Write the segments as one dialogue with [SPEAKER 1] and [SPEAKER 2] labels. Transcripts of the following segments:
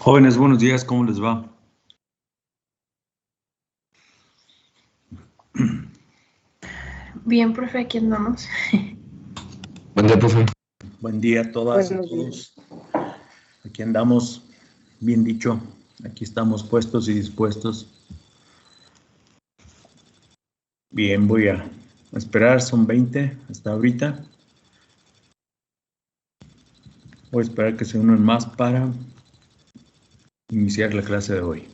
[SPEAKER 1] Jóvenes, buenos días, ¿cómo les va?
[SPEAKER 2] Bien, profe, aquí andamos.
[SPEAKER 3] Buen día, profe.
[SPEAKER 1] Buen día a todas y a todos. Aquí andamos, bien dicho, aquí estamos puestos y dispuestos. Bien, voy a esperar, son 20 hasta ahorita. Voy a esperar que se unan más para iniciar la clase de hoy.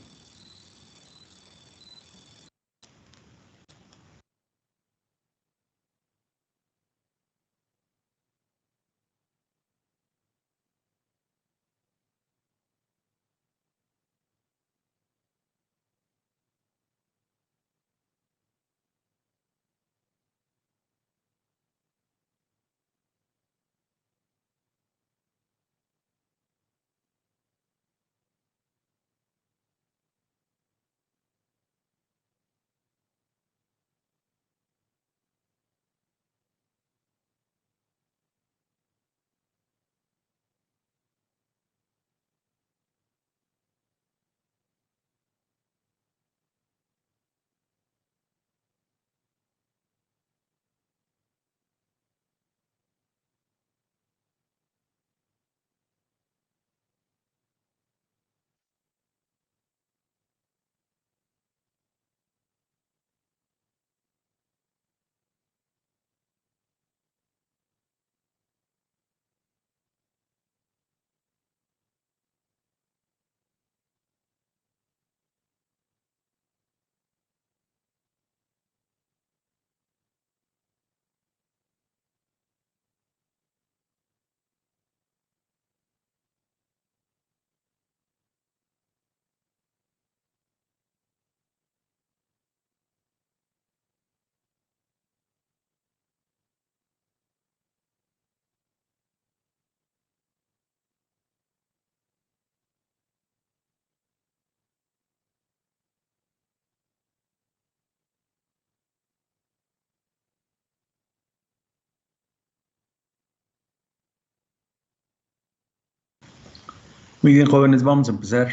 [SPEAKER 1] Muy bien, jóvenes, vamos a empezar.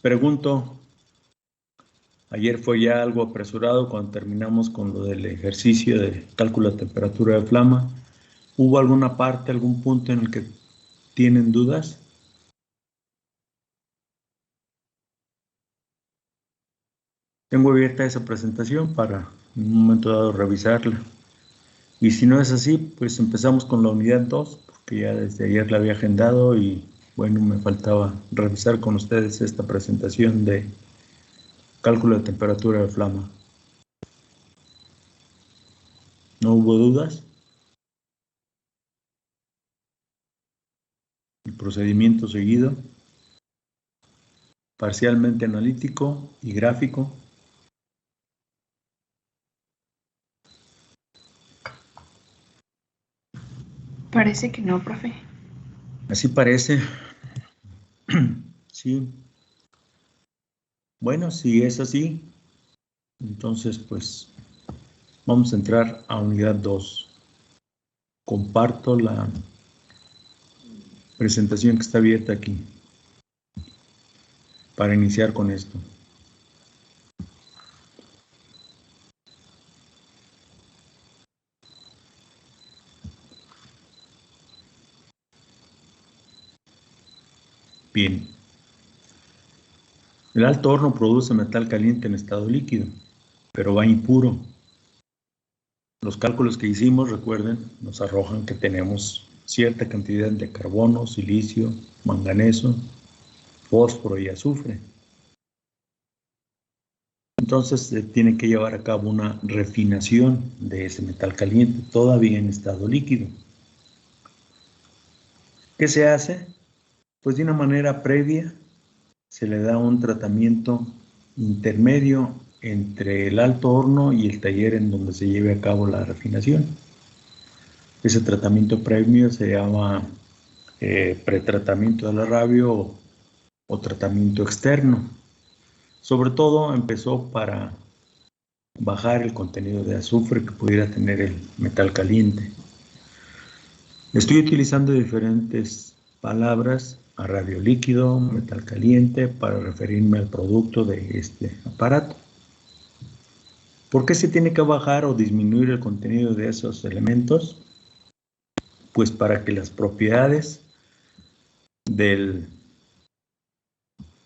[SPEAKER 1] Pregunto, ayer fue ya algo apresurado cuando terminamos con lo del ejercicio de cálculo de temperatura de flama. ¿Hubo alguna parte, algún punto en el que tienen dudas? Tengo abierta esa presentación para en un momento dado revisarla. Y si no es así, pues empezamos con la unidad 2, porque ya desde ayer la había agendado y bueno, me faltaba revisar con ustedes esta presentación de cálculo de temperatura de flama. ¿No hubo dudas? El procedimiento seguido, parcialmente analítico y gráfico.
[SPEAKER 2] Parece que no, profe.
[SPEAKER 1] Así parece. Sí. Bueno, si es así, entonces pues vamos a entrar a unidad 2. Comparto la presentación que está abierta aquí para iniciar con esto. Bien. El alto horno produce metal caliente en estado líquido, pero va impuro. Los cálculos que hicimos, recuerden, nos arrojan que tenemos cierta cantidad de carbono, silicio, manganeso, fósforo y azufre. Entonces se tiene que llevar a cabo una refinación de ese metal caliente, todavía en estado líquido. ¿Qué se hace? Pues de una manera previa se le da un tratamiento intermedio entre el alto horno y el taller en donde se lleve a cabo la refinación. Ese tratamiento previo se llama pretratamiento de la rabio o tratamiento externo. Sobre todo empezó para bajar el contenido de azufre que pudiera tener el metal caliente. Estoy utilizando diferentes palabras a radio líquido, metal caliente, para referirme al producto de este aparato. ¿Por qué se tiene que bajar o disminuir el contenido de esos elementos? Pues para que las propiedades del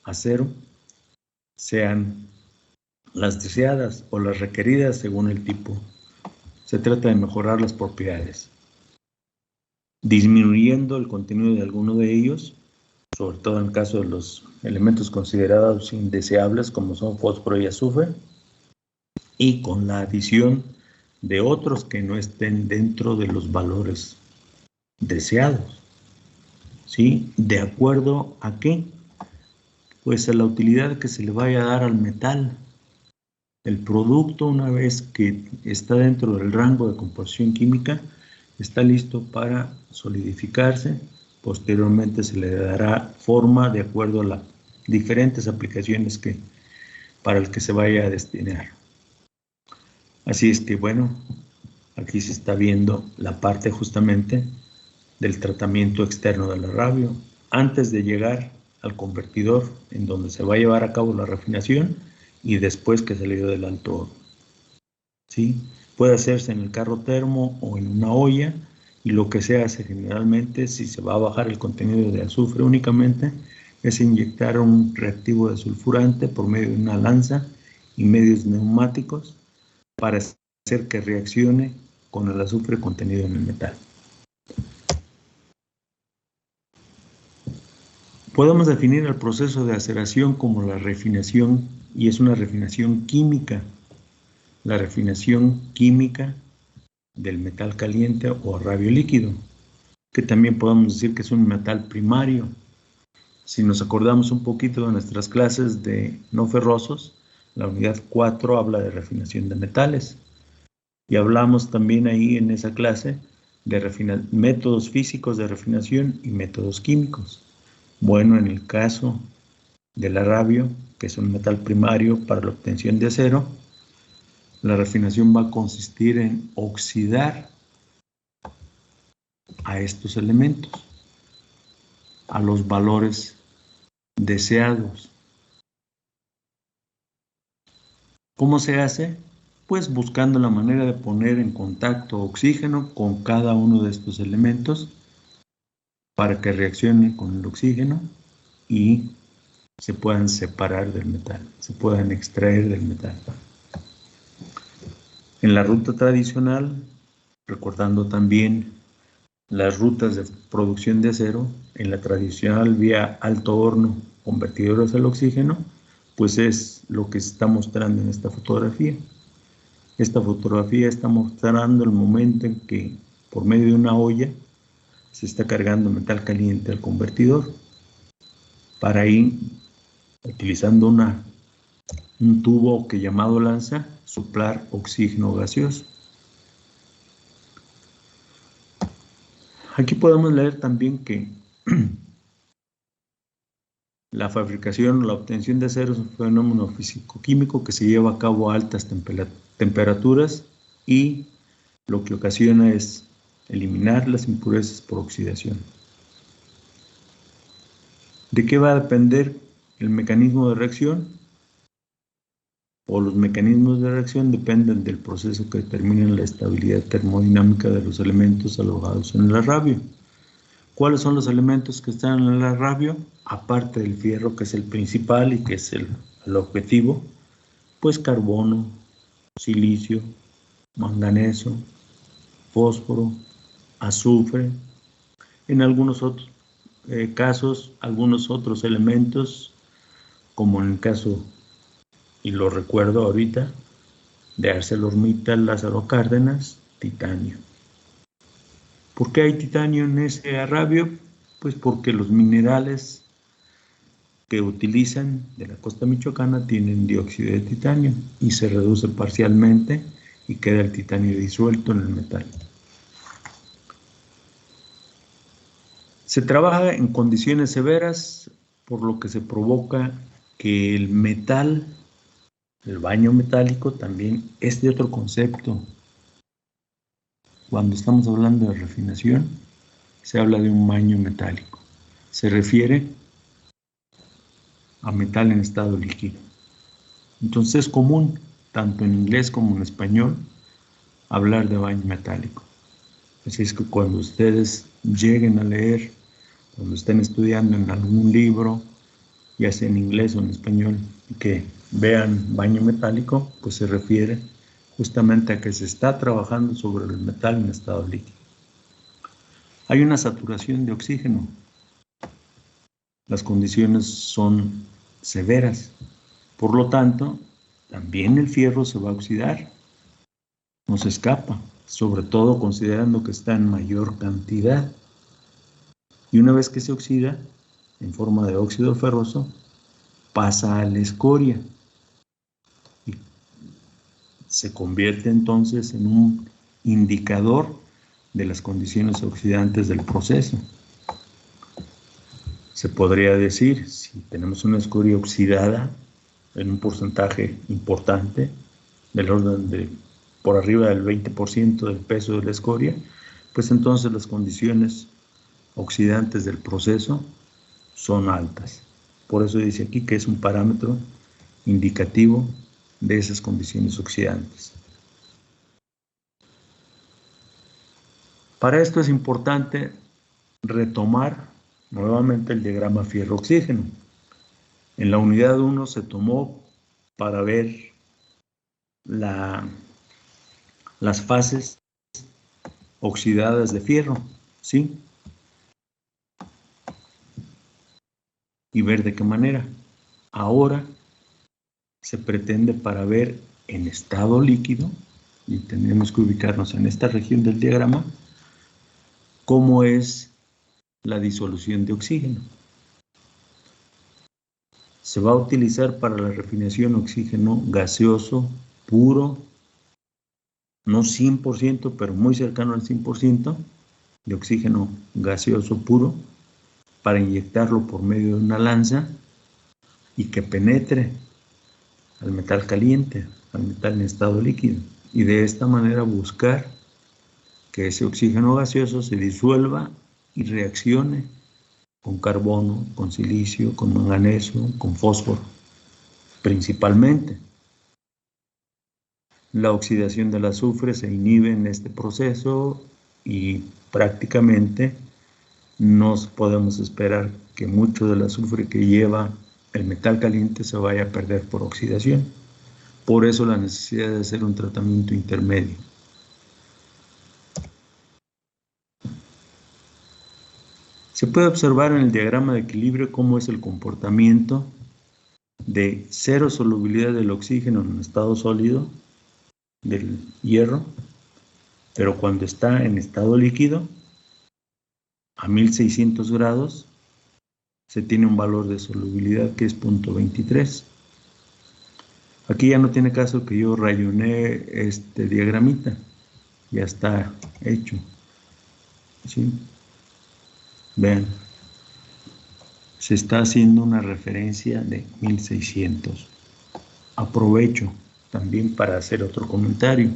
[SPEAKER 1] acero sean las deseadas o las requeridas según el tipo. Se trata de mejorar las propiedades, disminuyendo el contenido de alguno de ellos, sobre todo en el caso de los elementos considerados indeseables como son fósforo y azufre, y con la adición de otros que no estén dentro de los valores deseados. ¿Sí? ¿De acuerdo a qué? Pues a la utilidad que se le vaya a dar al metal. El producto, una vez que está dentro del rango de composición química, está listo para solidificarse. Posteriormente se le dará forma de acuerdo a las diferentes aplicaciones para el que se vaya a destinar. Así es que, bueno, aquí se está viendo la parte justamente del tratamiento externo de la radio, antes de llegar al convertidor en donde se va a llevar a cabo la refinación y después que salió del alto horno. ¿Sí? Puede hacerse en el carro termo o en una olla, y lo que se hace generalmente, si se va a bajar el contenido de azufre únicamente, es inyectar un reactivo desulfurante por medio de una lanza y medios neumáticos para hacer que reaccione con el azufre contenido en el metal. Podemos definir el proceso de aceración como la refinación, y es una refinación química. La refinación química del metal caliente o radio líquido, que también podemos decir que es un metal primario. Si nos acordamos un poquito de nuestras clases de no ferrosos, la unidad 4 habla de refinación de metales. Y hablamos también ahí en esa clase de métodos físicos de refinación y métodos químicos. Bueno, en el caso del arrabio, que es un metal primario para la obtención de acero, la refinación va a consistir en oxidar a estos elementos a los valores deseados. ¿Cómo se hace? Pues buscando la manera de poner en contacto oxígeno con cada uno de estos elementos para que reaccione con el oxígeno y se puedan separar del metal, se puedan extraer del metal. En la ruta tradicional, recordando también las rutas de producción de acero, en la tradicional vía alto horno, convertidores al oxígeno, pues es lo que se está mostrando en esta fotografía. Esta fotografía está mostrando el momento en que, por medio de una olla, se está cargando metal caliente al convertidor para ir, utilizando un tubo que llamado lanza, soplar oxígeno gaseoso. Aquí podemos leer también que la fabricación o la obtención de acero es un fenómeno físico-químico que se lleva a cabo a altas temperaturas y lo que ocasiona es eliminar las impurezas por oxidación. ¿De qué va a depender el mecanismo de reacción? O los mecanismos de reacción dependen del proceso que determina la estabilidad termodinámica de los elementos alojados en el arrabio. ¿Cuáles son los elementos que están en el arrabio? Aparte del fierro, que es el principal y que es el objetivo, pues carbono, silicio, manganeso, fósforo, azufre. En algunos otros casos, algunos otros elementos, como en el caso, y lo recuerdo ahorita, de ArcelorMittal Lázaro Cárdenas, titanio. ¿Por qué hay titanio en ese arrabio? Pues porque los minerales que utilizan de la costa michoacana tienen dióxido de titanio y se reduce parcialmente y queda el titanio disuelto en el metal. Se trabaja en condiciones severas, por lo que se provoca que el metal, el baño metálico, también es de otro concepto. Cuando estamos hablando de refinación, se habla de un baño metálico. se refiere a metal en estado líquido. Entonces es común, tanto en inglés como en español, hablar de baño metálico. Así es que cuando ustedes lleguen a leer, cuando estén estudiando en algún libro, ya sea en inglés o en español, y que vean baño metálico, pues se refiere justamente a que se está trabajando sobre el metal en estado líquido. Hay una saturación de oxígeno. Las condiciones son severas. Por lo tanto, también el fierro se va a oxidar. No se escapa, sobre todo considerando que está en mayor cantidad. Y una vez que se oxida, en forma de óxido ferroso, pasa a la escoria. Y se convierte entonces en un indicador de las condiciones oxidantes del proceso. Se podría decir, si tenemos una escoria oxidada en un porcentaje importante, del orden de por arriba del 20% del peso de la escoria, pues entonces las condiciones oxidantes del proceso son altas. Por eso dice aquí que es un parámetro indicativo de esas condiciones oxidantes. Para esto es importante retomar nuevamente el diagrama fierro-oxígeno. En la unidad 1 se tomó para ver las fases oxidadas de fierro, ¿sí? Y ver de qué manera. Ahora se pretende para ver en estado líquido, y tenemos que ubicarnos en esta región del diagrama, cómo es la disolución de oxígeno. Se va a utilizar para la refinación oxígeno gaseoso, puro, no 100%, pero muy cercano al 100% de oxígeno gaseoso puro, para inyectarlo por medio de una lanza y que penetre al metal caliente, al metal en estado líquido, y de esta manera buscar que ese oxígeno gaseoso se disuelva y reaccione con carbono, con silicio, con manganeso, con fósforo, principalmente. La oxidación del azufre se inhibe en este proceso y prácticamente no podemos esperar que mucho del azufre que lleva el metal caliente se vaya a perder por oxidación. Por eso la necesidad de hacer un tratamiento intermedio. Se puede observar en el diagrama de equilibrio cómo es el comportamiento de cero solubilidad del oxígeno en estado sólido del hierro, pero cuando está en estado líquido, a 1600 grados, se tiene un valor de solubilidad que es 0.23. Aquí ya no tiene caso que yo rayonee este diagramita, ya está hecho. ¿Sí? Vean, se está haciendo una referencia de 1600. Aprovecho también para hacer otro comentario.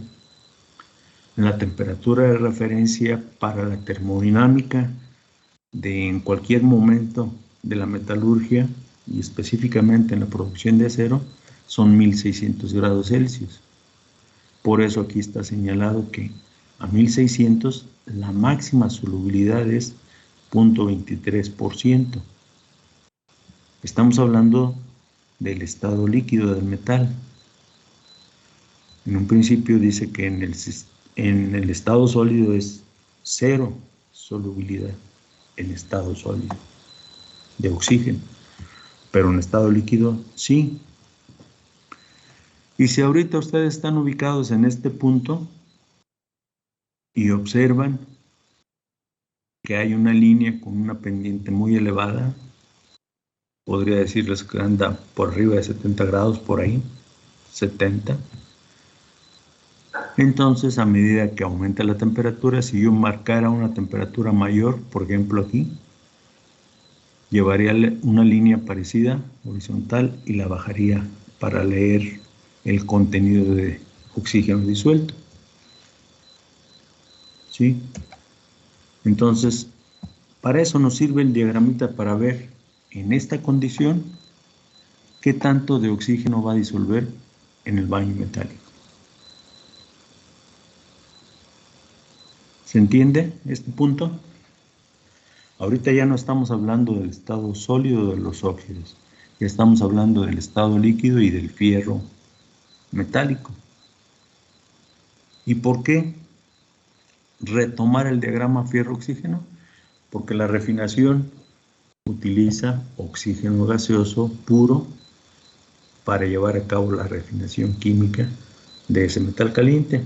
[SPEAKER 1] La temperatura de referencia para la termodinámica de en cualquier momento de la metalurgia y específicamente en la producción de acero son 1600 grados Celsius. Por eso aquí está señalado que a 1600 la máxima solubilidad es 0.23%. Estamos hablando del estado líquido del metal. En un principio dice que en el estado sólido es cero solubilidad en estado sólido de oxígeno, pero en estado líquido sí. Y si ahorita ustedes están ubicados en este punto y observan que hay una línea con una pendiente muy elevada, podría decirles que anda por arriba de 70 grados, por ahí, 70. Entonces, a medida que aumenta la temperatura, si yo marcara una temperatura mayor, por ejemplo aquí, llevaría una línea parecida, horizontal, y la bajaría para leer el contenido de oxígeno disuelto. ¿Sí? Entonces, Para eso nos sirve el diagramita para ver en esta condición qué tanto de oxígeno va a disolver en el baño metálico. ¿Se entiende este punto? Ahorita ya no estamos hablando del estado sólido de los óxidos, ya estamos hablando del estado líquido y del fierro metálico. ¿Y por qué retomar el diagrama fierro-oxígeno? Porque la refinación utiliza oxígeno gaseoso puro para llevar a cabo la refinación química de ese metal caliente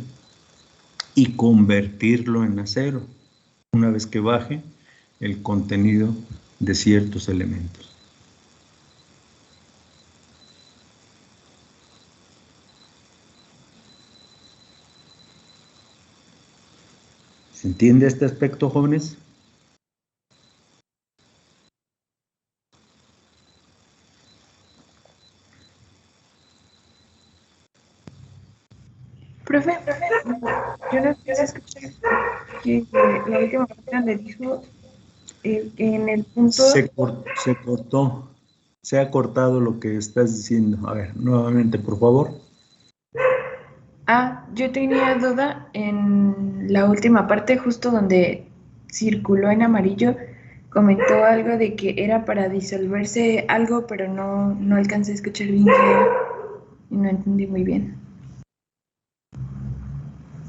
[SPEAKER 1] y convertirlo en acero, una vez que baje el contenido de ciertos elementos. ¿Se entiende este aspecto, jóvenes?
[SPEAKER 2] Profe, yo no quiero escuchar que la última parte donde dijo en el punto...
[SPEAKER 1] Se cortó, se ha cortado lo que estás diciendo. A ver, nuevamente, por favor.
[SPEAKER 2] Yo tenía duda en la última parte, justo donde circuló en amarillo, comentó algo de que era para disolverse algo, pero no alcancé a escuchar bien qué era y no entendí muy bien.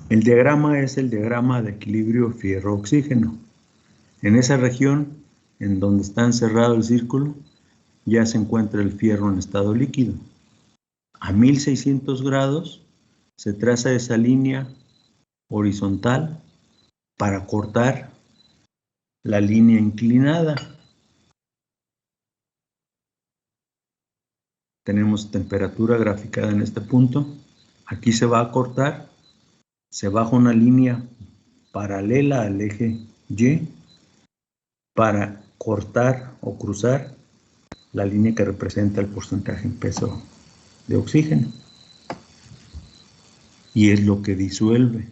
[SPEAKER 1] El diagrama es el diagrama de equilibrio fierro-oxígeno. En esa región, en donde está encerrado el círculo, ya se encuentra el fierro en estado líquido. A 1600 grados se traza esa línea horizontal para cortar la línea inclinada. Tenemos temperatura graficada en este punto. Aquí se va a cortar, se baja una línea paralela al eje Y para cortar o cruzar la línea que representa el porcentaje en peso de oxígeno. Y es lo que disuelve.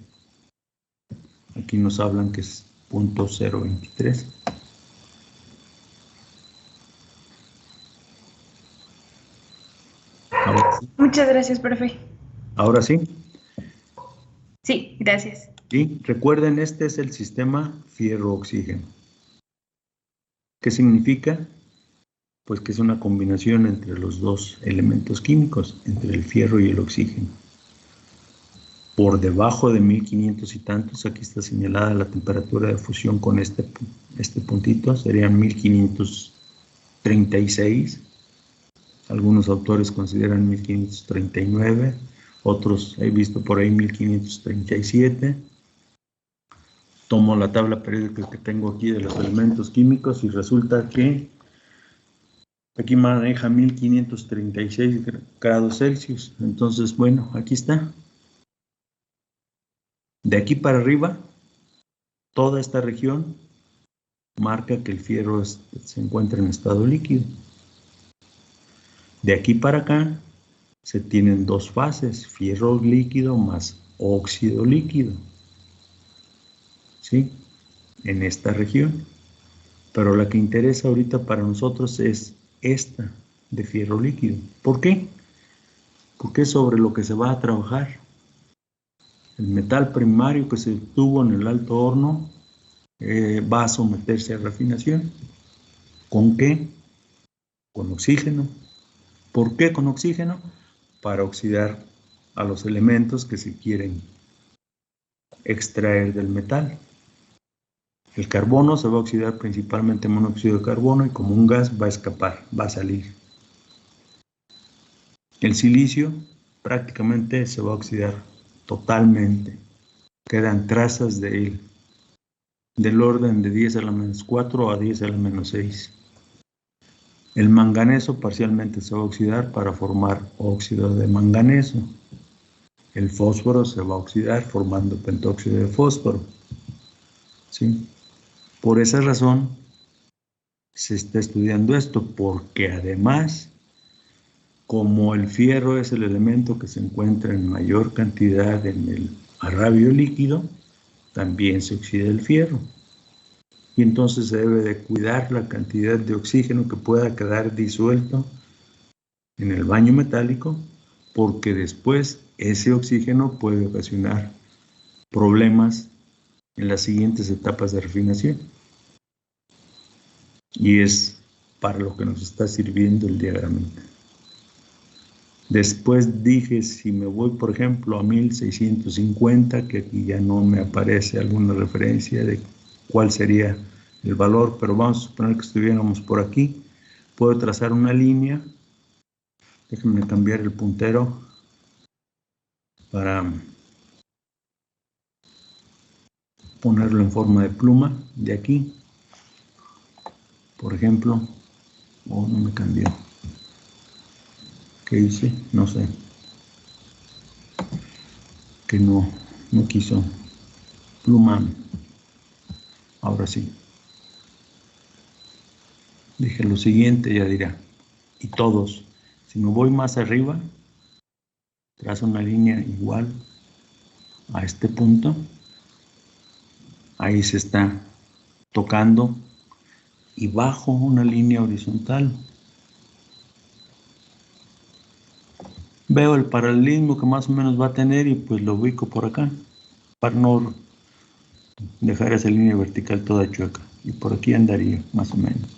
[SPEAKER 1] Aquí nos hablan que es 0.023.
[SPEAKER 2] Muchas gracias, profe.
[SPEAKER 1] Ahora sí.
[SPEAKER 2] Sí, gracias.
[SPEAKER 1] Y recuerden, este es el sistema fierro-oxígeno. ¿Qué significa? Pues que es una combinación entre los dos elementos químicos, entre el fierro y el oxígeno. Por debajo de 1500 y tantos, aquí está señalada la temperatura de fusión con este puntito, serían 1536. Algunos autores consideran 1539, otros he visto por ahí 1537. Tomo la tabla periódica que tengo aquí de los elementos químicos y resulta que aquí maneja 1536 grados Celsius. Entonces, bueno, aquí está. De aquí para arriba, toda esta región marca que el fierro se encuentra en estado líquido. De aquí para acá se tienen dos fases, fierro líquido más óxido líquido. ¿Sí? En esta región. Pero la que interesa ahorita para nosotros es esta de fierro líquido. ¿Por qué? Porque es sobre lo que se va a trabajar. El metal primario que se obtuvo en el alto horno va a someterse a refinación. ¿Con qué? Con oxígeno. ¿Por qué con oxígeno? Para oxidar a los elementos que se quieren extraer del metal. El carbono se va a oxidar principalmente en monóxido de carbono y como un gas va a escapar, va a salir. El silicio prácticamente se va a oxidar totalmente. Quedan trazas de él, del orden de 10 a la menos 4 a 10 a la menos 6. El manganeso parcialmente se va a oxidar para formar óxido de manganeso. El fósforo se va a oxidar formando pentóxido de fósforo. ¿Sí? Por esa razón se está estudiando esto, porque además, como el fierro es el elemento que se encuentra en mayor cantidad en el arrabio líquido, también se oxida el fierro. y entonces se debe de cuidar la cantidad de oxígeno que pueda quedar disuelto en el baño metálico, porque después ese oxígeno puede ocasionar problemas en las siguientes etapas de refinación. Y es para lo que nos está sirviendo el diagrama. Después dije, si me voy, por ejemplo, a 1650, que aquí ya no me aparece alguna referencia de cuál sería el valor, pero vamos a suponer que estuviéramos por aquí, puedo trazar una línea. Déjenme cambiar el puntero para ponerlo en forma de pluma de aquí. Por ejemplo, no me cambió. ¿Qué hice? No sé. Que no quiso. Pluma. Ahora sí. Dije lo siguiente, ya dirá. Y todos. Si me voy más arriba, trazo una línea igual a este punto. Ahí se está tocando y bajo una línea horizontal. Veo el paralelismo que más o menos va a tener y pues lo ubico por acá para no dejar esa línea vertical toda chueca. Y por aquí andaría más o menos.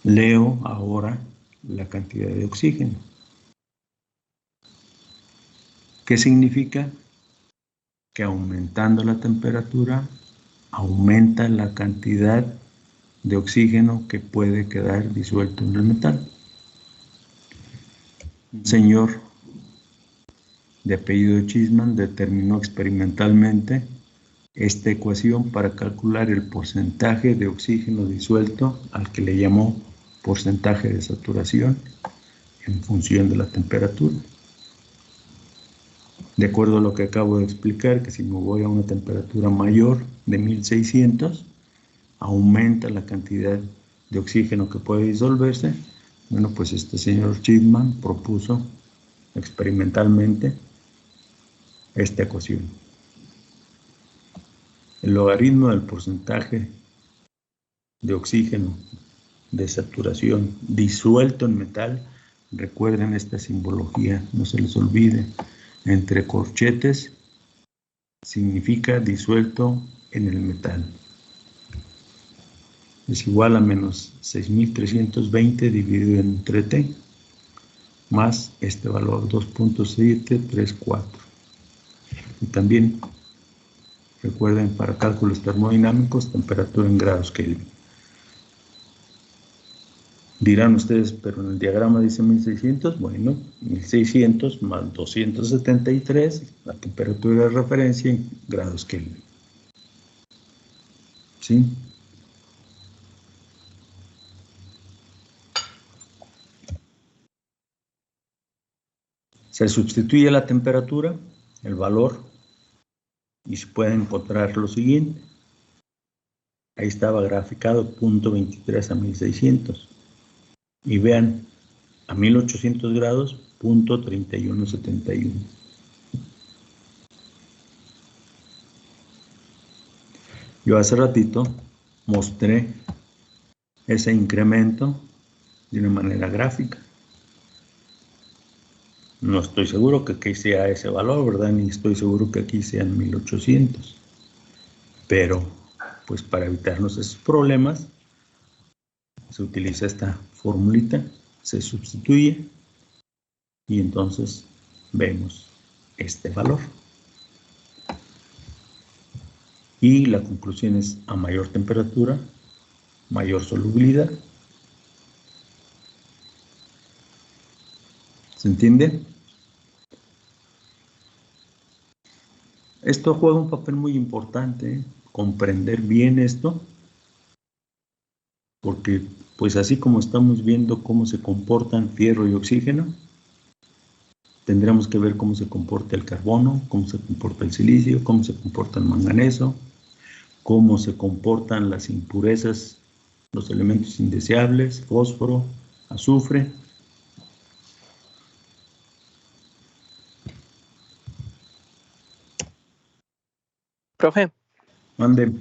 [SPEAKER 1] Leo ahora la cantidad de oxígeno. ¿Qué significa? Que aumentando la temperatura aumenta la cantidad de oxígeno que puede quedar disuelto en el metal. Un señor de apellido Chisman determinó experimentalmente esta ecuación para calcular el porcentaje de oxígeno disuelto, al que le llamó porcentaje de saturación en función de la temperatura. De acuerdo a lo que acabo de explicar, que si me voy a una temperatura mayor de 1600, aumenta la cantidad de oxígeno que puede disolverse. Bueno, pues este señor Chipman propuso experimentalmente esta ecuación. El logaritmo del porcentaje de oxígeno de saturación disuelto en metal, recuerden esta simbología, no se les olvide, entre corchetes significa disuelto en el metal. Es igual a menos 6.320 dividido entre T, más este valor 2.734. Y también recuerden, para cálculos termodinámicos, temperatura en grados Kelvin. Dirán ustedes, pero en el diagrama dice 1600, bueno, 1600 más 273, la temperatura de referencia en grados Kelvin. ¿Sí? Se sustituye la temperatura, el valor, y se puede encontrar lo siguiente. Ahí estaba graficado punto 23 a 1600. Y vean, a 1800 grados, punto 3171. Yo hace ratito mostré ese incremento de una manera gráfica. No estoy seguro que aquí sea ese valor, ¿verdad? Ni estoy seguro que aquí sean 1800. Pero, pues para evitarnos esos problemas, se utiliza esta formulita, se sustituye y entonces vemos este valor. Y la conclusión es: a mayor temperatura, mayor solubilidad. ¿Se entiende? Esto juega un papel muy importante, comprender bien esto, porque pues así como estamos viendo cómo se comportan fierro y oxígeno, tendremos que ver cómo se comporta el carbono, cómo se comporta el silicio, cómo se comporta el manganeso, cómo se comportan las impurezas, los elementos indeseables, fósforo, azufre.
[SPEAKER 4] Profe,
[SPEAKER 1] Mande.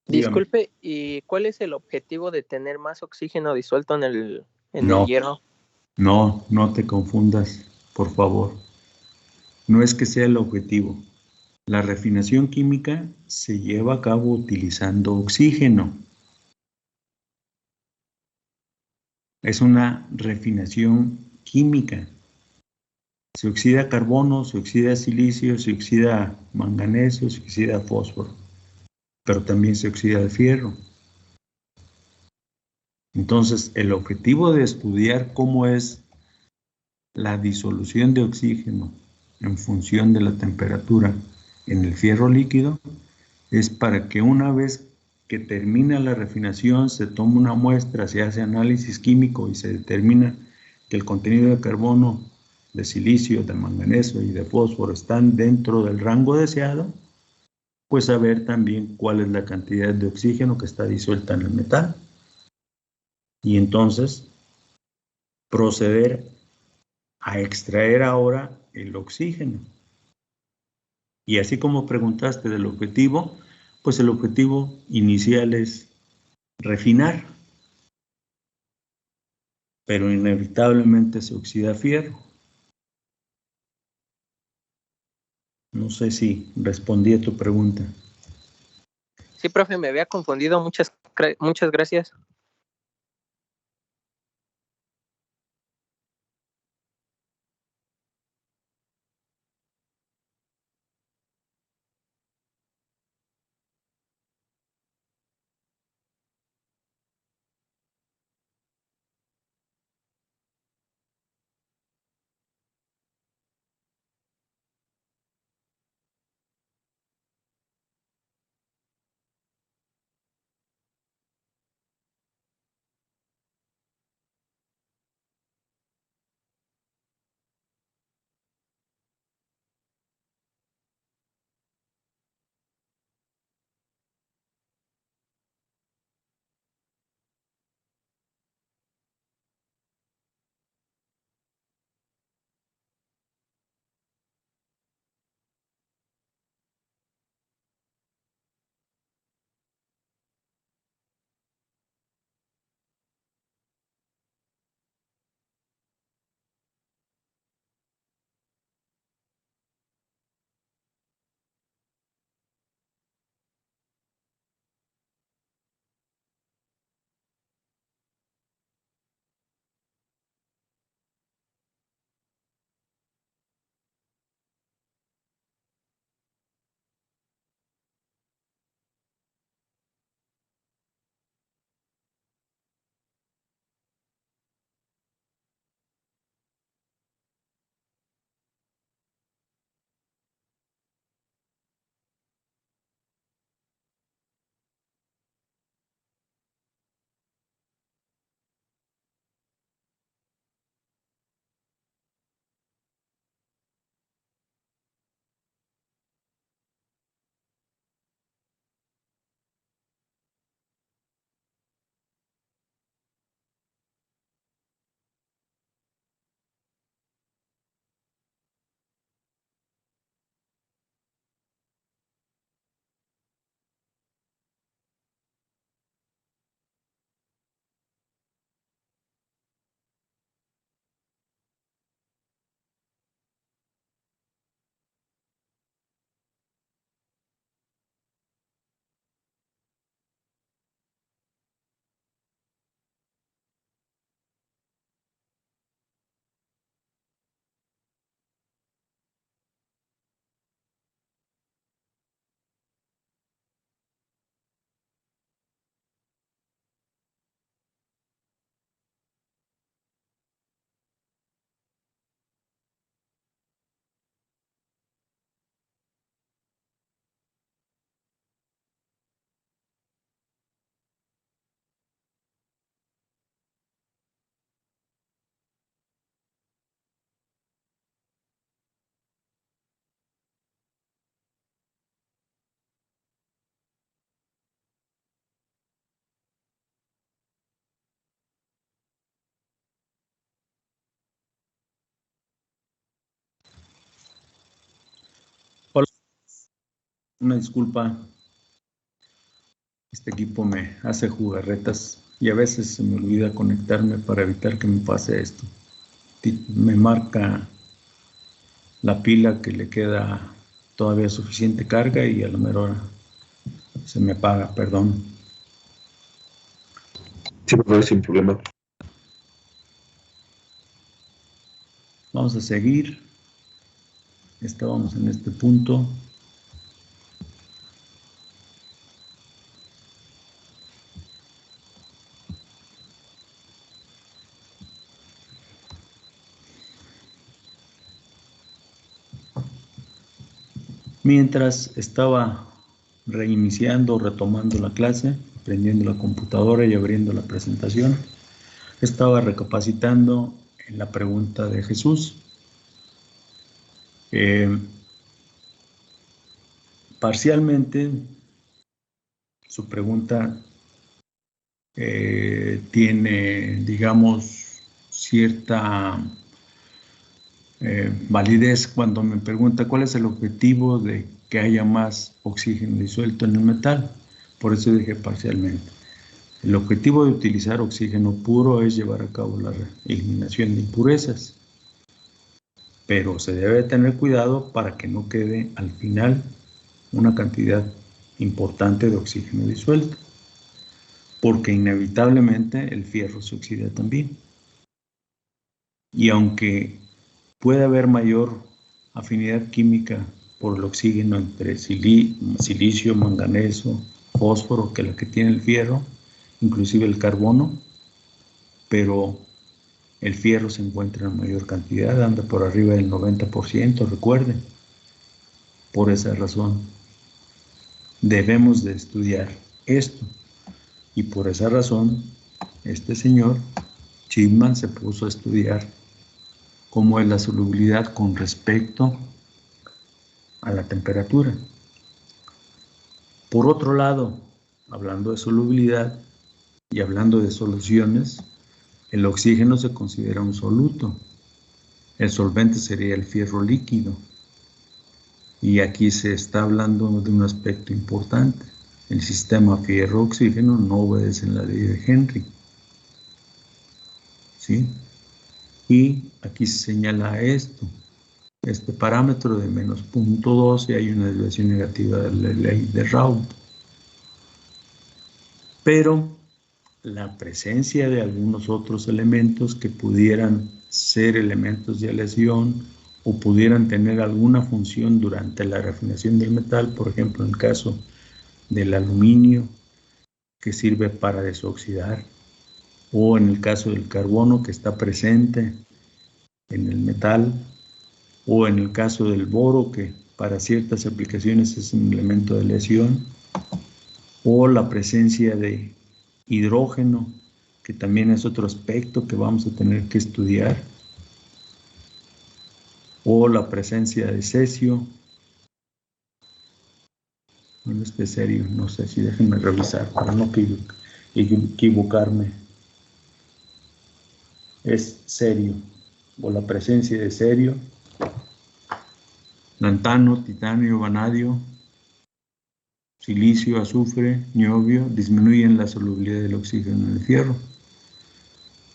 [SPEAKER 1] Dígame.
[SPEAKER 4] Disculpe, ¿y cuál es el objetivo de tener más oxígeno disuelto en el
[SPEAKER 1] No,
[SPEAKER 4] hierro?
[SPEAKER 1] no te confundas, por favor. No es que sea el objetivo. La refinación química se lleva a cabo utilizando oxígeno. Es una refinación química. Se oxida carbono, se oxida silicio, se oxida manganeso, se oxida fósforo, pero también se oxida el fierro. Entonces, el objetivo de estudiar cómo es la disolución de oxígeno en función de la temperatura en el fierro líquido es para que una vez que termina la refinación se toma una muestra, se hace análisis químico y se determina que el contenido de carbono, de silicio, de manganeso y de fósforo están dentro del rango deseado, pues saber también cuál es la cantidad de oxígeno que está disuelta en el metal y entonces proceder a extraer ahora el oxígeno. Y así como preguntaste del objetivo, pues el objetivo inicial es refinar, pero inevitablemente se oxida fierro. No sé si respondí a tu pregunta.
[SPEAKER 4] Sí, profe, me había confundido. Muchas gracias.
[SPEAKER 1] Hola, una disculpa. Este equipo me hace jugarretas y a veces se me olvida conectarme para evitar que me pase esto. Me marca la pila que le queda todavía suficiente carga y a la mera hora se me apaga, perdón.
[SPEAKER 3] Sí, profe, sin problema.
[SPEAKER 1] Vamos a seguir. Estábamos en este punto. Mientras estaba reiniciando, retomando la clase, prendiendo la computadora y abriendo la presentación, estaba recapacitando en la pregunta de Jesús. Parcialmente, su pregunta tiene, digamos, cierta validez cuando me pregunta cuál es el objetivo de que haya más oxígeno disuelto en el metal. Por eso dije parcialmente. El objetivo de utilizar oxígeno puro es llevar a cabo la eliminación de impurezas, pero se debe tener cuidado para que no quede al final una cantidad importante de oxígeno disuelto, porque inevitablemente el fierro se oxida también. Y aunque puede haber mayor afinidad química por el oxígeno entre silicio, manganeso, fósforo que la que tiene el fierro, inclusive el carbono, pero el fierro se encuentra en mayor cantidad, anda por arriba del 90%, recuerden. Por esa razón debemos de estudiar esto, y por esa razón este señor Chipman se puso a estudiar cómo es la solubilidad con respecto a la temperatura. Por otro lado, hablando de solubilidad y hablando de soluciones, el oxígeno se considera un soluto. El solvente sería el fierro líquido. Y aquí se está hablando de un aspecto importante. El sistema fierro-oxígeno no obedece en la ley de Henry. ¿Sí? Y aquí se señala esto. Este parámetro de menos 0.12 y hay una desviación negativa de la ley de Raoult. Pero la presencia de algunos otros elementos que pudieran ser elementos de aleación o pudieran tener alguna función durante la refinación del metal, por ejemplo, en el caso del aluminio, que sirve para desoxidar, o en el caso del carbono, que está presente en el metal, o en el caso del boro, que para ciertas aplicaciones es un elemento de aleación, o la presencia de hidrógeno, que también es otro aspecto que vamos a tener que estudiar, o la presencia de cesio. Bueno, este serio, no sé si déjenme revisar para no equivocarme. Es serio, o la presencia de serio, lantano, titanio, vanadio, silicio, azufre, niobio, disminuyen la solubilidad del oxígeno en el fierro,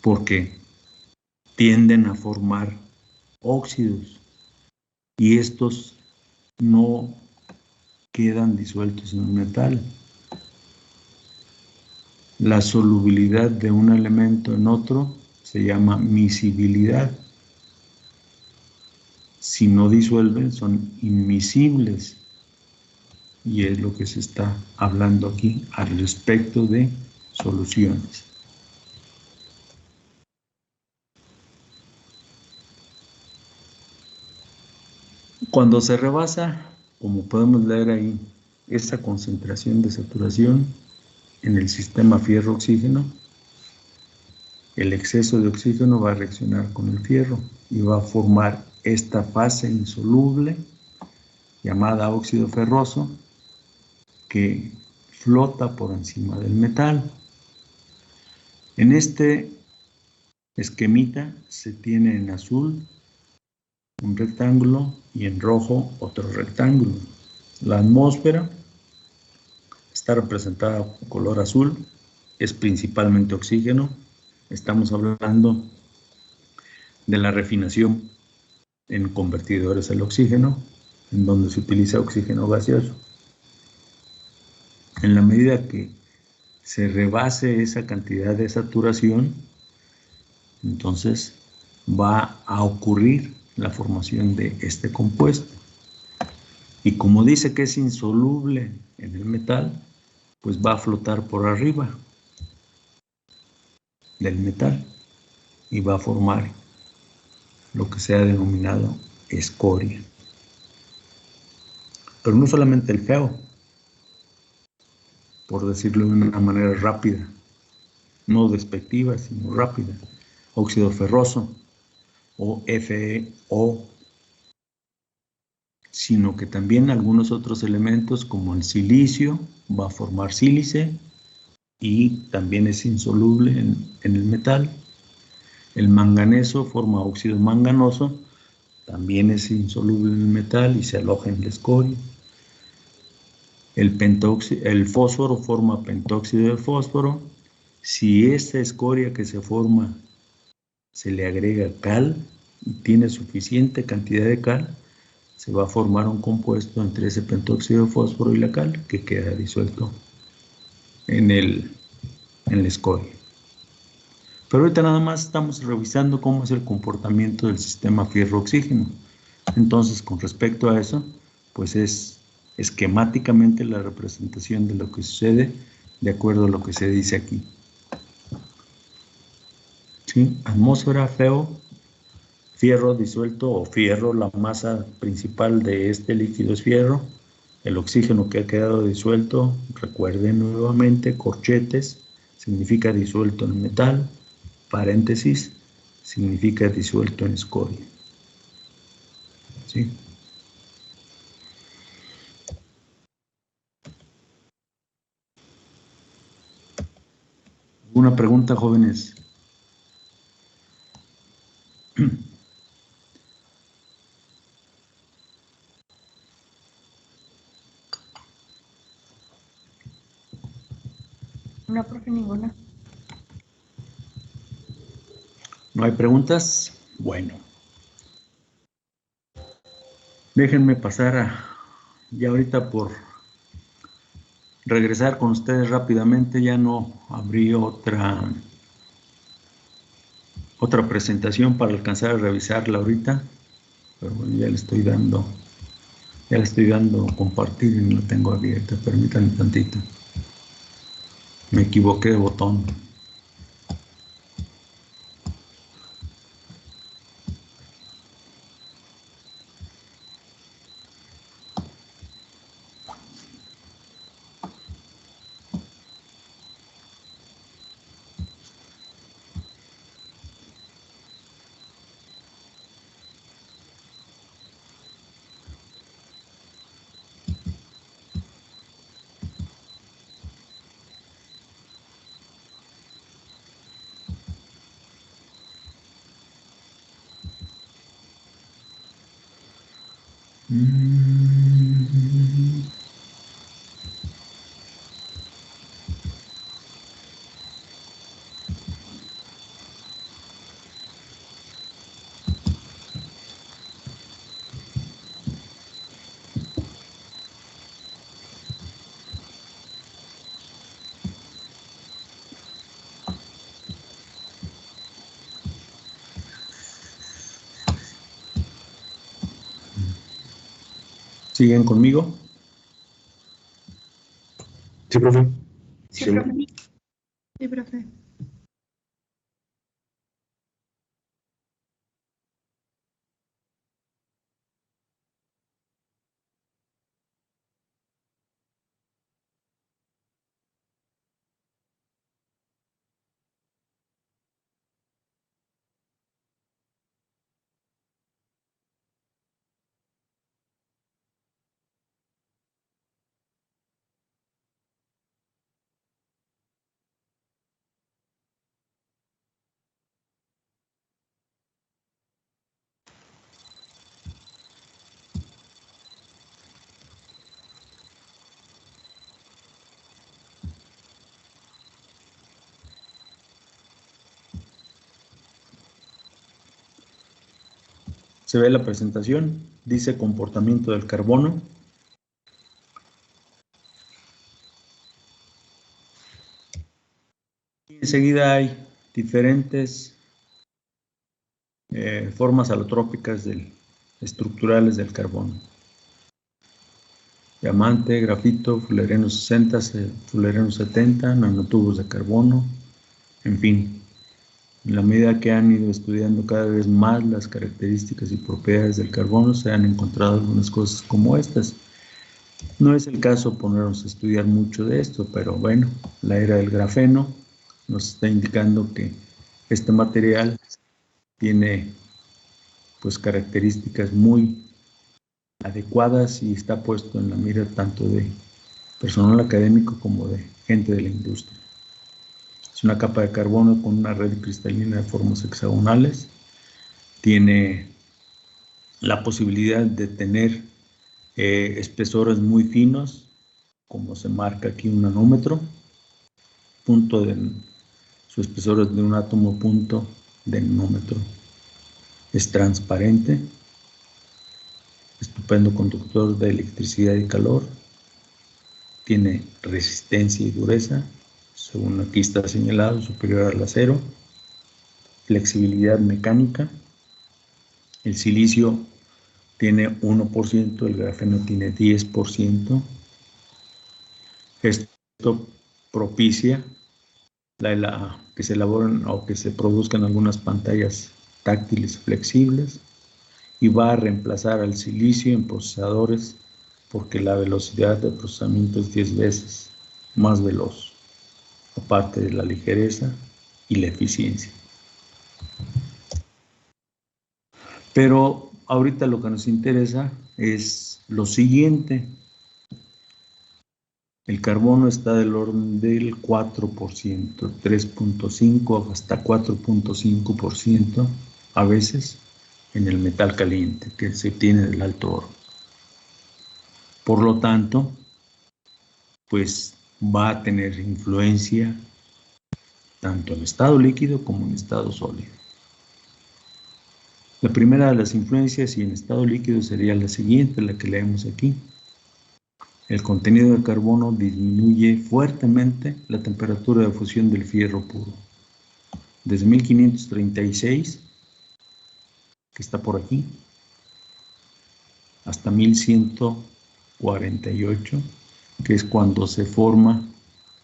[SPEAKER 1] porque tienden a formar óxidos y estos no quedan disueltos en el metal. La solubilidad de un elemento en otro se llama miscibilidad. Si no disuelven, son inmiscibles. Y es lo que se está hablando aquí al respecto de soluciones. Cuando se rebasa, como podemos leer ahí, esa concentración de saturación en el sistema fierro-oxígeno, el exceso de oxígeno va a reaccionar con el fierro y va a formar esta fase insoluble llamada óxido ferroso que flota por encima del metal. En este esquemita se tiene en azul un rectángulo y en rojo otro rectángulo. La atmósfera está representada con color azul, es principalmente oxígeno. Estamos hablando de la refinación en convertidores al oxígeno, en donde se utiliza oxígeno gaseoso. En la medida que se rebase esa cantidad de saturación, entonces va a ocurrir la formación de este compuesto. Y como dice que es insoluble en el metal, pues va a flotar por arriba del metal y va a formar lo que se ha denominado escoria. Pero no solamente el feo, por decirlo de una manera rápida, no despectiva, sino rápida, óxido ferroso o FeO, sino que también algunos otros elementos como el silicio va a formar sílice y también es insoluble en el metal. El manganeso forma óxido manganoso, también es insoluble en el metal y se aloja en la escoria. El fósforo forma pentóxido de fósforo. Si esta escoria que se forma se le agrega cal y tiene suficiente cantidad de cal, se va a formar un compuesto entre ese pentóxido de fósforo y la cal que queda disuelto en la escoria. Pero ahorita nada más estamos revisando cómo es el comportamiento del sistema fierro-oxígeno. Entonces, con respecto a eso, pues es esquemáticamente la representación de lo que sucede de acuerdo a lo que se dice aquí. ¿Sí? Atmósfera, feo, fierro disuelto o fierro, la masa principal de este líquido es fierro. El oxígeno que ha quedado disuelto, recuerden nuevamente, corchetes, significa disuelto en metal, paréntesis, significa disuelto en escoria. ¿Sí? ¿Alguna pregunta, jóvenes?
[SPEAKER 2] No, profe, ninguna.
[SPEAKER 1] ¿No hay preguntas? Bueno, déjenme pasar ya ahorita por regresar con ustedes rápidamente. Ya no abrí otra presentación para alcanzar a revisarla ahorita, pero bueno, ya le estoy dando compartir y no la tengo abierta. Permítanme tantito. Me equivoqué de botón. ¿Siguen conmigo?
[SPEAKER 3] Sí, profe.
[SPEAKER 2] Sí, profe. Sí, profe.
[SPEAKER 1] Se ve la presentación, dice comportamiento del carbono. Y enseguida hay diferentes formas alotrópicas estructurales del carbono. Diamante, grafito, fulereno 60, fulereno 70, nanotubos de carbono, en fin. En la medida que han ido estudiando cada vez más las características y propiedades del carbono, se han encontrado algunas cosas como estas. No es el caso ponernos a estudiar mucho de esto, pero bueno, la era del grafeno nos está indicando que este material tiene pues características muy adecuadas y está puesto en la mira tanto de personal académico como de gente de la industria. Es una capa de carbono con una red cristalina de formas hexagonales. Tiene la posibilidad de tener espesores muy finos, como se marca aquí un nanómetro. Su espesor es de un átomo punto de nanómetro. Es transparente. Estupendo conductor de electricidad y calor. Tiene resistencia y dureza, según aquí está señalado, superior al acero. Flexibilidad mecánica. El silicio tiene 1%, el grafeno tiene 10%. Esto propicia que se elaboren o que se produzcan algunas pantallas táctiles flexibles y va a reemplazar al silicio en procesadores porque la velocidad de procesamiento es 10 veces más veloz, aparte de la ligereza y la eficiencia. Pero ahorita lo que nos interesa es lo siguiente. El carbono está del orden del 4%, 3.5 hasta 4.5% a veces en el metal caliente que se obtiene del alto oro. Por lo tanto, pues va a tener influencia tanto en estado líquido como en estado sólido. La primera de las influencias y en estado líquido sería la siguiente, la que leemos aquí. El contenido de carbono disminuye fuertemente la temperatura de fusión del fierro puro. Desde 1536, que está por aquí, hasta 1148, que es cuando se forma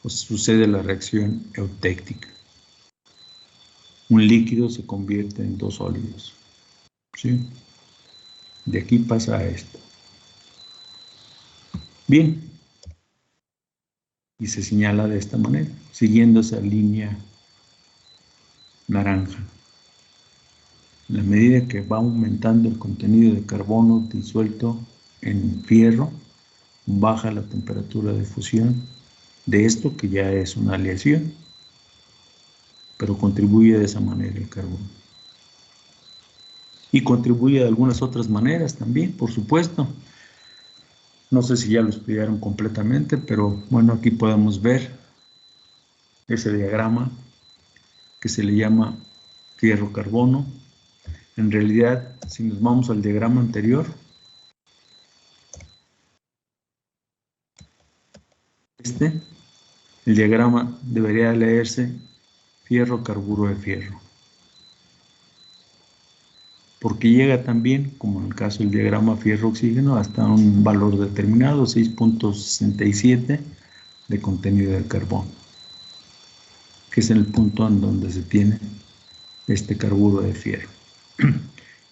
[SPEAKER 1] o sucede la reacción eutéctica. Un líquido se convierte en dos sólidos. ¿Sí? De aquí pasa a esto. Bien. Y se señala de esta manera, siguiendo esa línea naranja. En la medida que va aumentando el contenido de carbono disuelto en fierro, baja la temperatura de fusión de esto que ya es una aleación, pero contribuye de esa manera el carbono. Y contribuye de algunas otras maneras también, por supuesto. No sé si ya lo estudiaron completamente, pero bueno, aquí podemos ver ese diagrama que se le llama fierro-carbono. En realidad, si nos vamos al diagrama anterior, el diagrama debería leerse fierro-carburo de fierro. Porque llega también, como en el caso del diagrama fierro-oxígeno, hasta un valor determinado, 6.67 de contenido de carbono, que es el punto en donde se tiene este carburo de fierro,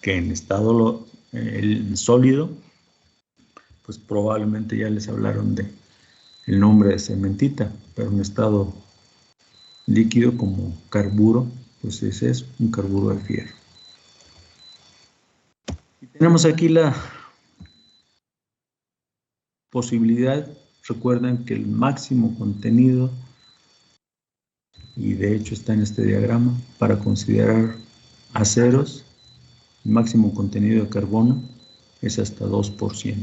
[SPEAKER 1] que en estado sólido, pues probablemente ya les hablaron de el nombre de cementita, pero en estado líquido como carburo, pues ese es un carburo de fierro. Y tenemos aquí la posibilidad, recuerden que el máximo contenido, y de hecho está en este diagrama, para considerar aceros, el máximo contenido de carbono es hasta 2%.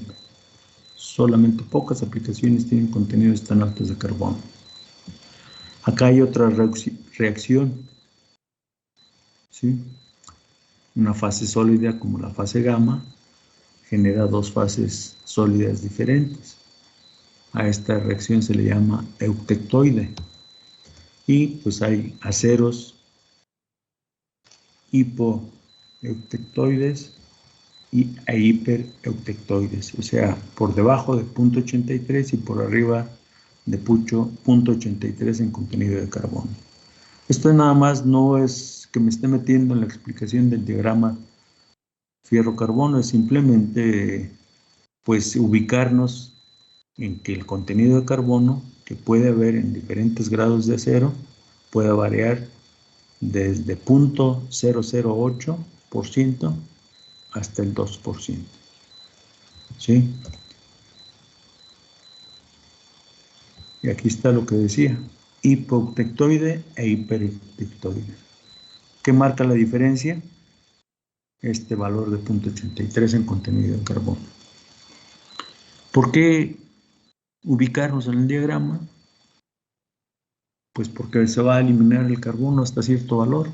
[SPEAKER 1] Solamente pocas aplicaciones tienen contenidos tan altos de carbono. Acá hay otra reacción, ¿sí? Una fase sólida como la fase gamma genera dos fases sólidas diferentes. A esta reacción se le llama eutectoide. Y pues hay aceros hipoeutectoides e hipereutectoides, o sea, por debajo de 0.83 y por arriba de 0.83 en contenido de carbono. Esto nada más no es que me esté metiendo en la explicación del diagrama fierro-carbono, es simplemente pues ubicarnos en que el contenido de carbono que puede haber en diferentes grados de acero puede variar desde 0.008% hasta el 2%. ¿Sí? Y aquí está lo que decía, hipoeutectoide e hipereutectoide. ¿Qué marca la diferencia? Este valor de 0.83 en contenido de carbono. ¿Por qué ubicarnos en el diagrama? Pues porque se va a eliminar el carbono hasta cierto valor.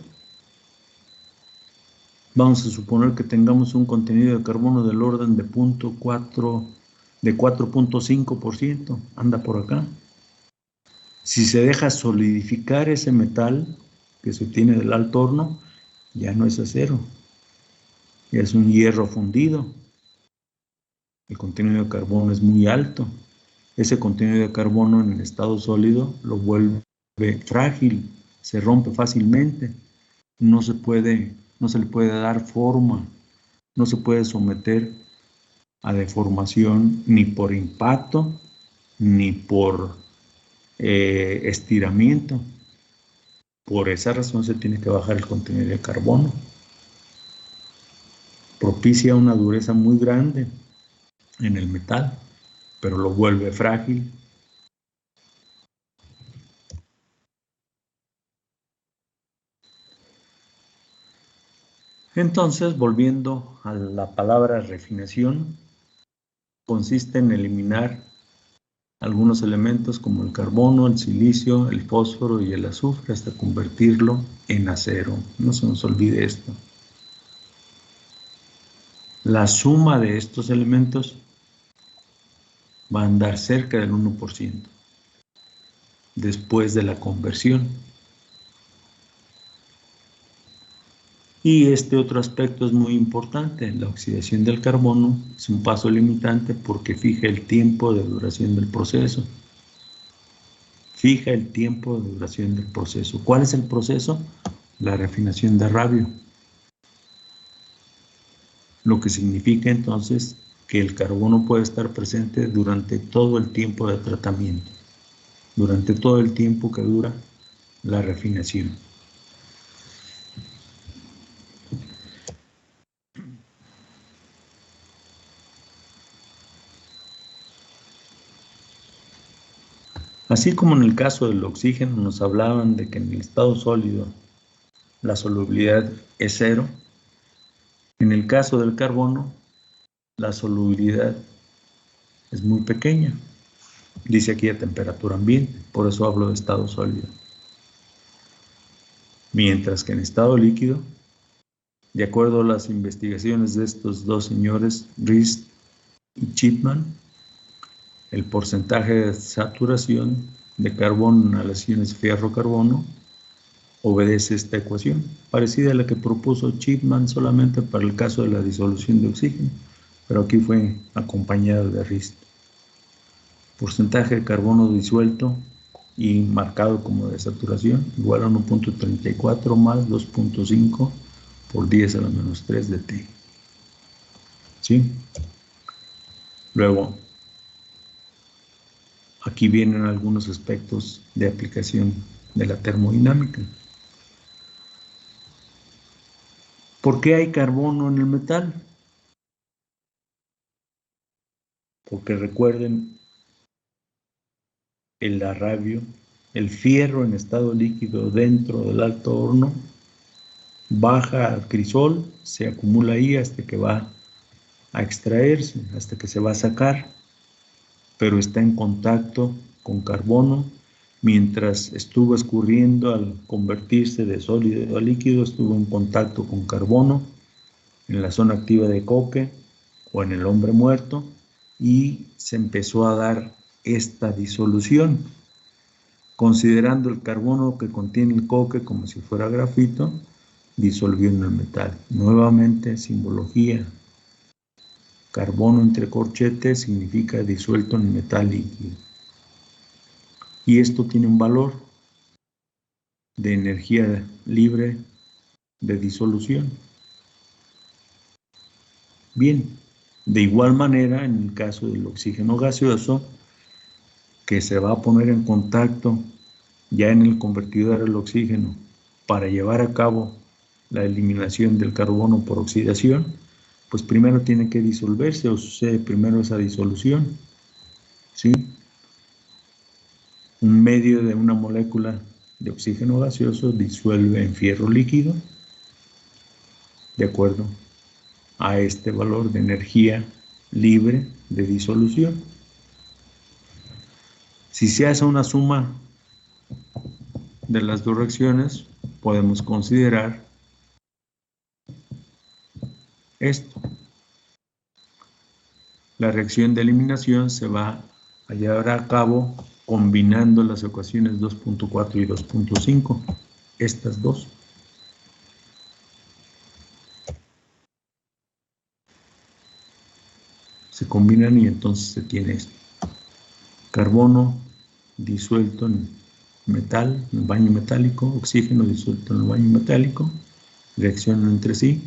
[SPEAKER 1] Vamos a suponer que tengamos un contenido de carbono del orden de 4.5%, anda por acá. Si se deja solidificar ese metal que se obtiene del alto horno, ya no es acero, ya es un hierro fundido. El contenido de carbono es muy alto. Ese contenido de carbono en el estado sólido lo vuelve frágil, se rompe fácilmente, no se le puede dar forma, no se puede someter a deformación ni por impacto ni por estiramiento. Por esa razón se tiene que bajar el contenido de carbono. Propicia una dureza muy grande en el metal, pero lo vuelve frágil. Entonces, volviendo a la palabra refinación, consiste en eliminar algunos elementos como el carbono, el silicio, el fósforo y el azufre hasta convertirlo en acero. No se nos olvide esto. La suma de estos elementos va a andar cerca del 1% después de la conversión. Y este otro aspecto es muy importante. La oxidación del carbono es un paso limitante porque fija el tiempo de duración del proceso. Fija el tiempo de duración del proceso. ¿Cuál es el proceso? La refinación de radio. Lo que significa entonces que el carbono puede estar presente durante todo el tiempo de tratamiento, durante todo el tiempo que dura la refinación. Así como en el caso del oxígeno nos hablaban de que en el estado sólido la solubilidad es 0, en el caso del carbono la solubilidad es muy pequeña. Dice aquí a temperatura ambiente, por eso hablo de estado sólido. Mientras que en estado líquido, de acuerdo a las investigaciones de estos dos señores, Rist y Chipman, el porcentaje de saturación de carbono en aleaciones fierro-carbono obedece esta ecuación, parecida a la que propuso Chipman solamente para el caso de la disolución de oxígeno, pero aquí fue acompañada de Rist. Porcentaje de carbono disuelto y marcado como de saturación igual a 1.34 más 2.5 por 10 a la menos 3 de T. ¿Sí? Luego, aquí vienen algunos aspectos de aplicación de la termodinámica. ¿Por qué hay carbono en el metal? Porque recuerden, el radio, el fierro en estado líquido dentro del alto horno, baja al crisol, se acumula ahí hasta que va a extraerse, hasta que se va a sacar, pero está en contacto con carbono. Mientras estuvo escurriendo al convertirse de sólido a líquido, estuvo en contacto con carbono en la zona activa de coque o en el hombre muerto, y se empezó a dar esta disolución, considerando el carbono que contiene el coque como si fuera grafito, disolvió en el metal. Nuevamente, simbología. Carbono entre corchetes significa disuelto en metal líquido. Y esto tiene un valor de energía libre de disolución. Bien, de igual manera, en el caso del oxígeno gaseoso, que se va a poner en contacto ya en el convertidor al oxígeno para llevar a cabo la eliminación del carbono por oxidación, pues primero tiene que disolverse o sucede primero esa disolución, ¿sí? Un medio de una molécula de oxígeno gaseoso disuelve en fierro líquido de acuerdo a este valor de energía libre de disolución. Si se hace una suma de las dos reacciones, podemos considerar esto. La reacción de eliminación se va a llevar a cabo combinando las ecuaciones 2.4 y 2.5, estas dos. Se combinan y entonces se tiene esto. Carbono disuelto en metal, en el baño metálico, oxígeno disuelto en el baño metálico, reaccionan entre sí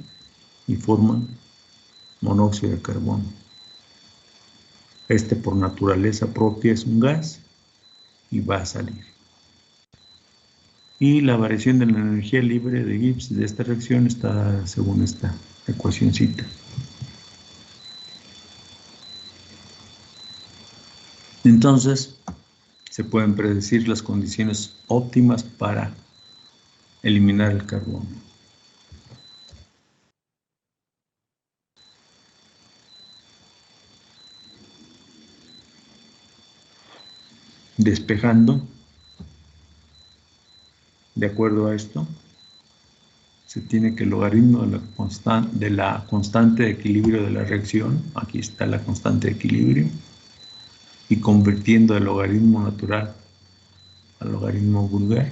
[SPEAKER 1] y forman monóxido de carbono. Este por naturaleza propia es un gas y va a salir. Y la variación de la energía libre de Gibbs de esta reacción está según esta ecuacióncita. Entonces, se pueden predecir las condiciones óptimas para eliminar el carbono. Despejando, de acuerdo a esto, se tiene que el logaritmo de la constante de equilibrio de la reacción, aquí está la constante de equilibrio, y convirtiendo el logaritmo natural al logaritmo vulgar,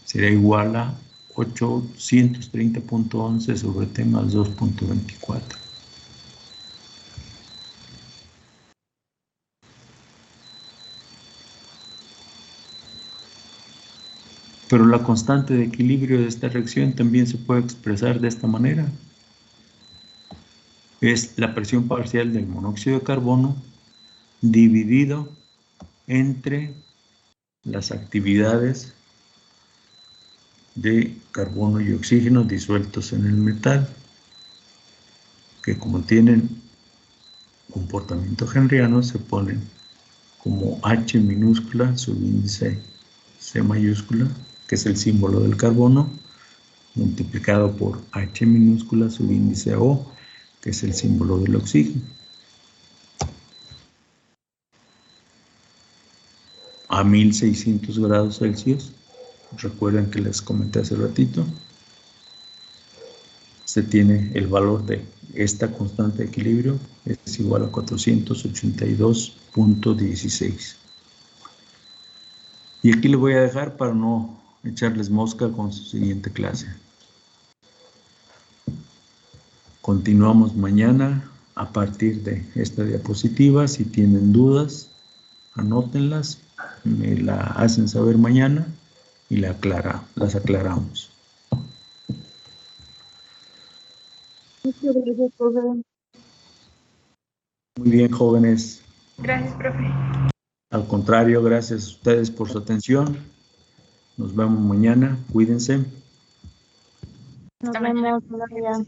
[SPEAKER 1] será igual a 830.11 sobre t más 2.24. Pero la constante de equilibrio de esta reacción también se puede expresar de esta manera. Es la presión parcial del monóxido de carbono dividido entre las actividades de carbono y oxígeno disueltos en el metal, que como tienen comportamiento henriano se ponen como H minúscula subíndice C mayúscula, que es el símbolo del carbono, multiplicado por H minúscula subíndice O, que es el símbolo del oxígeno. A 1600 grados Celsius, recuerden que les comenté hace ratito, se tiene el valor de esta constante de equilibrio, es igual a 482.16. Y aquí le voy a dejar para no echarles mosca con su siguiente clase. Continuamos mañana a partir de esta diapositiva. Si tienen dudas, anótenlas, me la hacen saber mañana y las aclaramos.
[SPEAKER 5] Muchas gracias, profe.
[SPEAKER 1] Muy bien, jóvenes.
[SPEAKER 2] Gracias, profe.
[SPEAKER 1] Al contrario, gracias a ustedes por su atención. Nos vemos mañana. Cuídense.
[SPEAKER 5] Nos vemos. Mañana.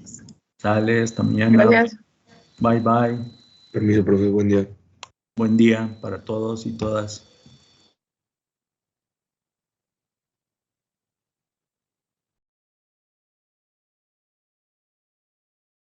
[SPEAKER 1] Sale, hasta mañana.
[SPEAKER 2] Gracias.
[SPEAKER 1] Bye, bye.
[SPEAKER 3] Permiso, profe, buen día.
[SPEAKER 1] Buen día para todos y todas.